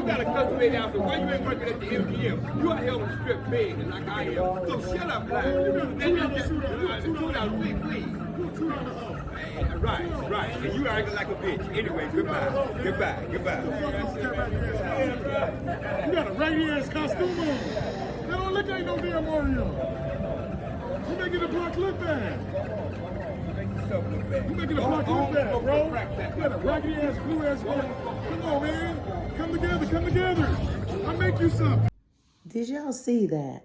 got a custom made outfit. Why you ain't working at the MGM? You out here on the strip begging like I am. So shut up, Black. $2, please. Right. And you acting like a bitch. Anyway, goodbye. You got a raggedy ass costume on. That don't look like no damn Mario. You making the block look bad. You making the block look bad, bro. You got a raggedy ass blue ass one. Come on, man. Come together. I'll make you something. Did y'all see that?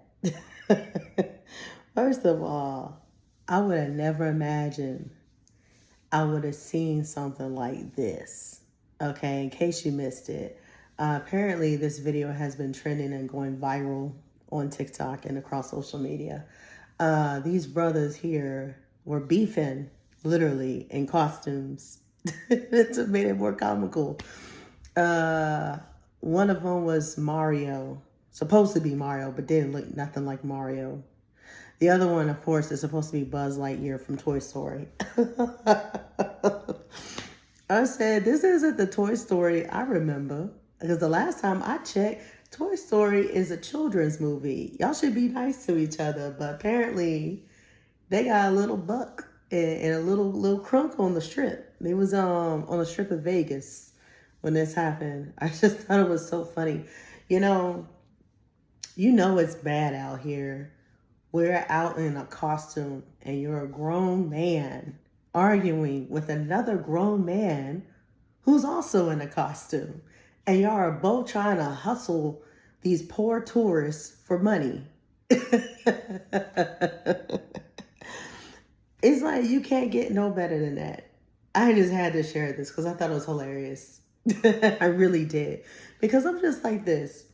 First of all, I would have never imagined I would have seen something like this. Okay, in case you missed it. Apparently, this video has been trending and going viral on TikTok and across social media. These brothers here were beefing, literally, in costumes. It made it more comical. One of them was Mario. Supposed to be Mario, but didn't look nothing like Mario. The other one, of course, is supposed to be Buzz Lightyear from Toy Story. I said, this isn't the Toy Story I remember. Because the last time I checked, Toy Story is a children's movie. Y'all should be nice to each other. But apparently, they got a little buck and a little crunk on the strip. They was on the strip of Vegas when this happened. I just thought it was so funny. You know it's bad out here. We're out in a costume and you're a grown man arguing with another grown man who's also in a costume. And y'all are both trying to hustle these poor tourists for money. It's like you can't get no better than that. I just had to share this because I thought it was hilarious. I really did. Because I'm just like this.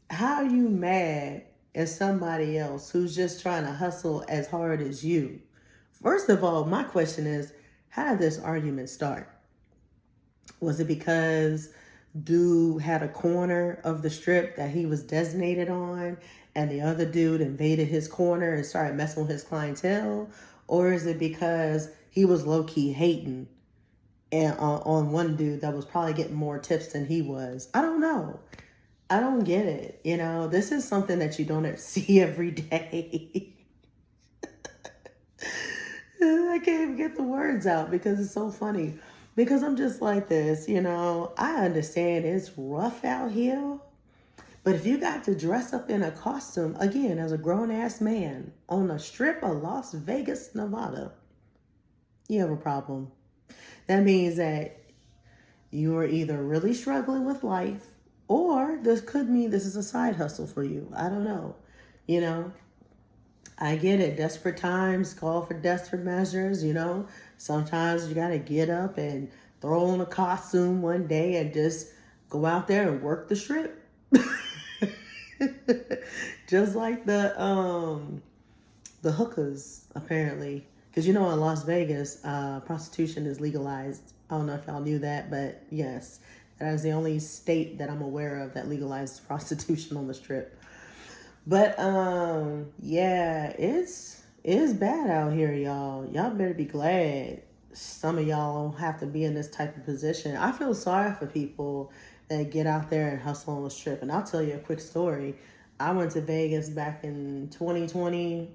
How are you mad at somebody else who's just trying to hustle as hard as you? First of all, my question is, how did this argument start? Was it because dude had a corner of the strip that he was designated on and the other dude invaded his corner and started messing with his clientele? Or is it because he was low-key hating and on one dude that was probably getting more tips than he was? I don't know. I don't get it. This is something that you don't see every day. I can't even get the words out because it's so funny. Because I'm just like this, I understand it's rough out here. But if you got to dress up in a costume, again, as a grown-ass man on a strip of Las Vegas, Nevada, you have a problem. That means that you are either really struggling with life, or this could mean this is a side hustle for you. I don't know. I get it. Desperate times call for desperate measures, Sometimes you got to get up and throw on a costume one day and just go out there and work the strip. Just like the hookers, apparently. Because, in Las Vegas, prostitution is legalized. I don't know if y'all knew that, but yes. That is the only state that I'm aware of that legalizes prostitution on the strip. But, yeah, it's bad out here, y'all. Y'all better be glad some of y'all don't have to be in this type of position. I feel sorry for people that get out there and hustle on the strip. And I'll tell you a quick story. I went to Vegas back in 2020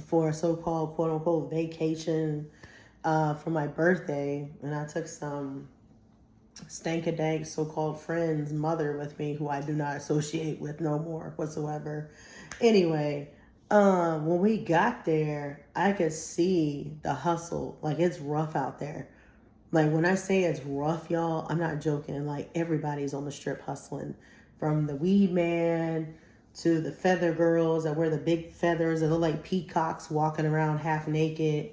for a so-called quote-unquote vacation for my birthday. And I took some stank-a-dank so-called friend's mother with me, who I do not associate with no more whatsoever. Anyway, when we got there, I could see the hustle. Like, it's rough out there. Like, when I say it's rough, y'all, I'm not joking. Like, everybody's on the strip hustling. From the weed man to the feather girls that wear the big feathers that look like peacocks walking around half naked.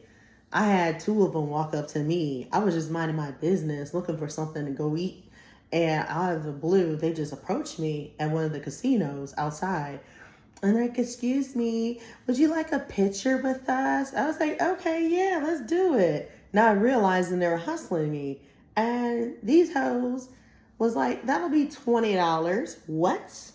I had two of them walk up to me. I was just minding my business, looking for something to go eat. And out of the blue, they just approached me at one of the casinos outside. And they're like, excuse me, would you like a picture with us? I was like, okay, yeah, let's do it. Not realizing they were hustling me. And these hoes was like, that'll be $20. What?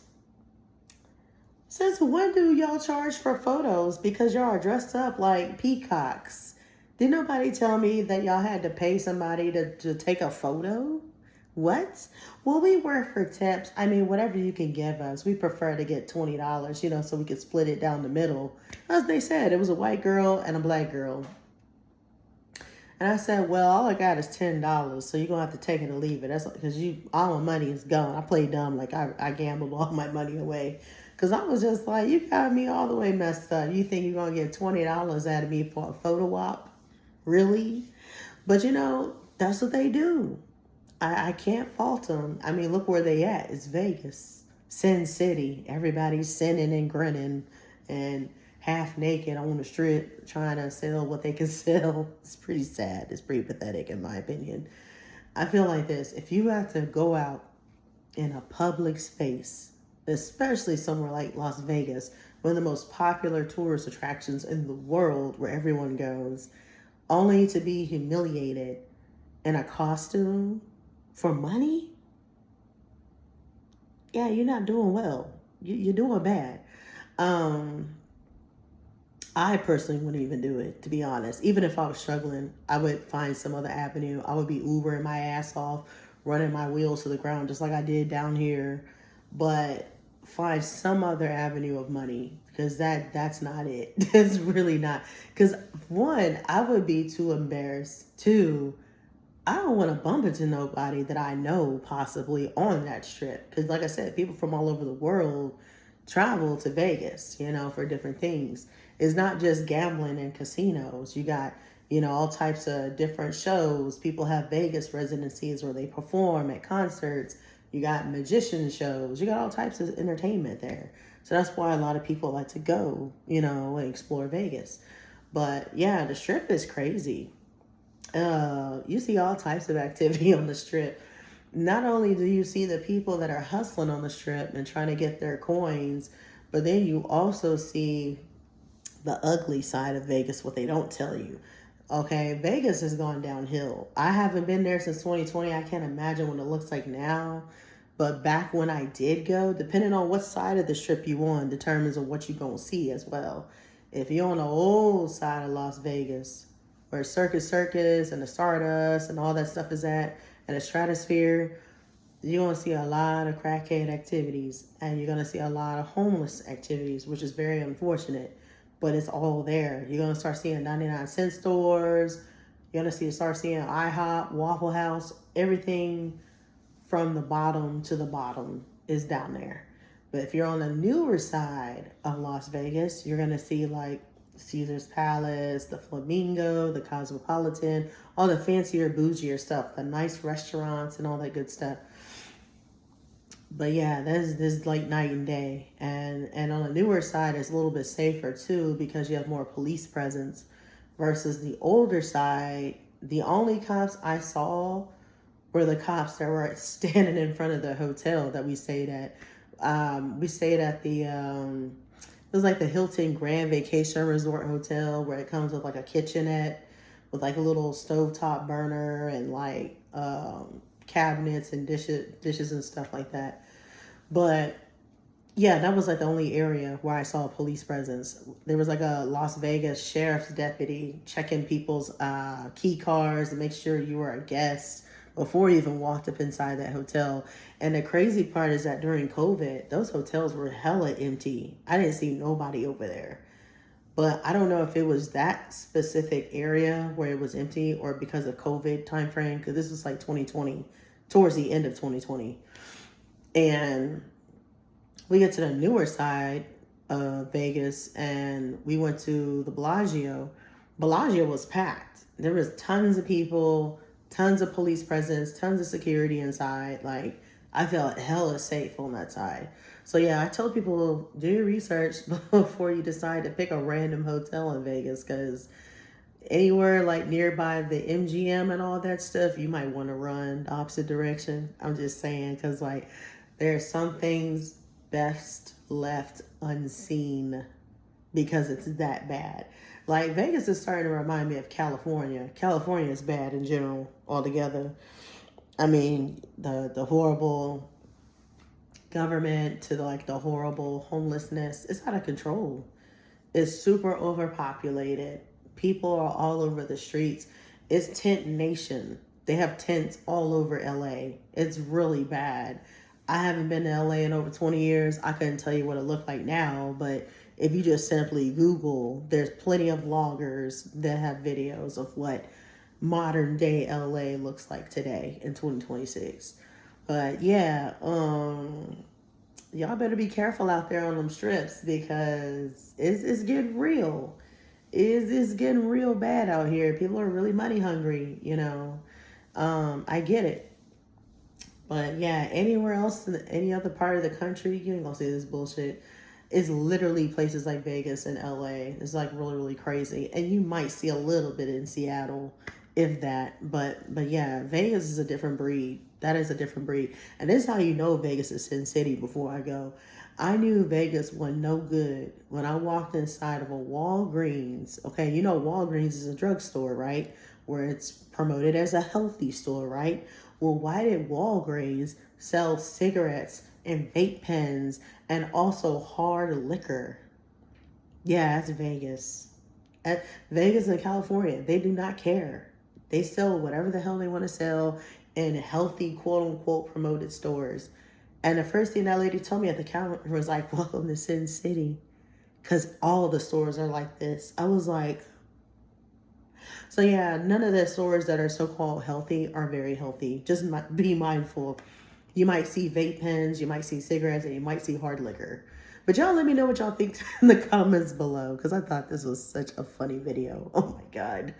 Since when do y'all charge for photos? Because y'all are dressed up like peacocks. Did nobody tell me that y'all had to pay somebody to take a photo? What? Well, we work for tips. I mean, whatever you can give us. We prefer to get $20, so we could split it down the middle. As they said, it was a white girl and a black girl. And I said, well, all I got is $10, so you're going to have to take it or leave it. That's because all my money is gone. I play dumb, like I gambled all my money away. Because I was just like, you got me all the way messed up. You think you're going to get $20 out of me for a photo op? Really? But that's what they do. I can't fault them. I mean, look where they at. It's Vegas. Sin City. Everybody's sinning and grinning and half naked on the strip trying to sell what they can sell. It's pretty sad. It's pretty pathetic in my opinion. I feel like this. If you have to go out in a public space, especially somewhere like Las Vegas, one of the most popular tourist attractions in the world where everyone goes, only to be humiliated in a costume for money? Yeah, you're not doing well. You're doing bad. I personally wouldn't even do it, to be honest. Even if I was struggling, I would find some other avenue. I would be Ubering my ass off, running my wheels to the ground just like I did down here. But find some other avenue of money, because that's not it. It's really not. Because one, I would be too embarrassed. Two, I don't want to bump into nobody that I know possibly on that strip. Because like I said, people from all over the world travel to Vegas, for different things. It's not just gambling and casinos. You got, all types of different shows. People have Vegas residencies where they perform at concerts. You got magician shows. You got all types of entertainment there. So that's why a lot of people like to go, and explore Vegas. But yeah, the strip is crazy. You see all types of activity on the strip. Not only do you see the people that are hustling on the strip and trying to get their coins, but then you also see the ugly side of Vegas, what they don't tell you. Okay, Vegas has gone downhill. I haven't been there since 2020. I can't imagine what it looks like now. But back when I did go, depending on what side of the strip you on, determines on what you're going to see as well. If you're on the old side of Las Vegas, where Circus and the Stardust and all that stuff is at, and the Stratosphere, you're going to see a lot of crackhead activities, and you're going to see a lot of homeless activities, which is very unfortunate. But it's all there. You're going to start seeing 99-cent stores. You're going to start seeing IHOP, Waffle House. Everything from the bottom to the bottom is down there. But if you're on the newer side of Las Vegas, you're going to see like Caesar's Palace, the Flamingo, the Cosmopolitan, all the fancier, bougier stuff, the nice restaurants and all that good stuff. But yeah, there's like night and day. And on the newer side, it's a little bit safer too, because you have more police presence versus the older side. The only cops I saw were the cops that were standing in front of the hotel that we stayed at. We stayed at it was like the Hilton Grand Vacation Resort Hotel, where it comes with like a kitchenette with like a little stovetop burner and like cabinets and dishes and stuff like that. But yeah, that was like the only area where I saw a police presence. There was like a Las Vegas sheriff's deputy checking people's key cards to make sure you were a guest before you even walked up inside that hotel. And the crazy part is that during COVID, those hotels were hella empty. I didn't see nobody over there. But I don't know if it was that specific area where it was empty or because of COVID time frame, because this was like 2020, towards the end of 2020. And we get to the newer side of Vegas and we went to the Bellagio. Bellagio was packed. There was tons of people, tons of police presence, tons of security inside. Like, I felt hella safe on that side. So yeah, I told people, do your research before you decide to pick a random hotel in Vegas, because anywhere like nearby the MGM and all that stuff, you might want to run the opposite direction. I'm just saying, because like there are some things best left unseen because it's that bad. Like Vegas is starting to remind me of California. California is bad in general altogether. I mean, the horrible government to the horrible homelessness, it's out of control. It's super overpopulated. People are all over the streets. It's tent nation. They have tents all over LA. It's really bad. I haven't been to LA in over 20 years. I couldn't tell you what it looked like now, but if you just simply Google, there's plenty of vloggers that have videos of what modern day LA looks like today in 2026. But yeah, y'all better be careful out there on them strips because it's getting real. It's getting real bad out here. People are really money hungry, you know. I get it. But yeah, anywhere else in any other part of the country, you ain't gonna see this bullshit. It's literally places like Vegas and LA. It's like really, really crazy. And you might see a little bit in Seattle, if that. But yeah, Vegas is a different breed. That is a different breed. And this is how you know Vegas is Sin City before I go. I knew Vegas was no good when I walked inside of a Walgreens. Okay, you know Walgreens is a drugstore, right? Where it's promoted as a healthy store, right? Well, why did Walgreens sell cigarettes and vape pens and also hard liquor? Yeah, that's Vegas. At Vegas and California, they do not care. They sell whatever the hell they want to sell in healthy, quote unquote, promoted stores. And the first thing that lady told me at the counter was like, welcome to Sin City. Because all the stores are like this. I was like, so yeah, none of the stores that are so-called healthy are very healthy. Just be mindful. You might see vape pens, you might see cigarettes, and you might see hard liquor. But y'all let me know what y'all think in the comments below. Because I thought this was such a funny video. Oh my God.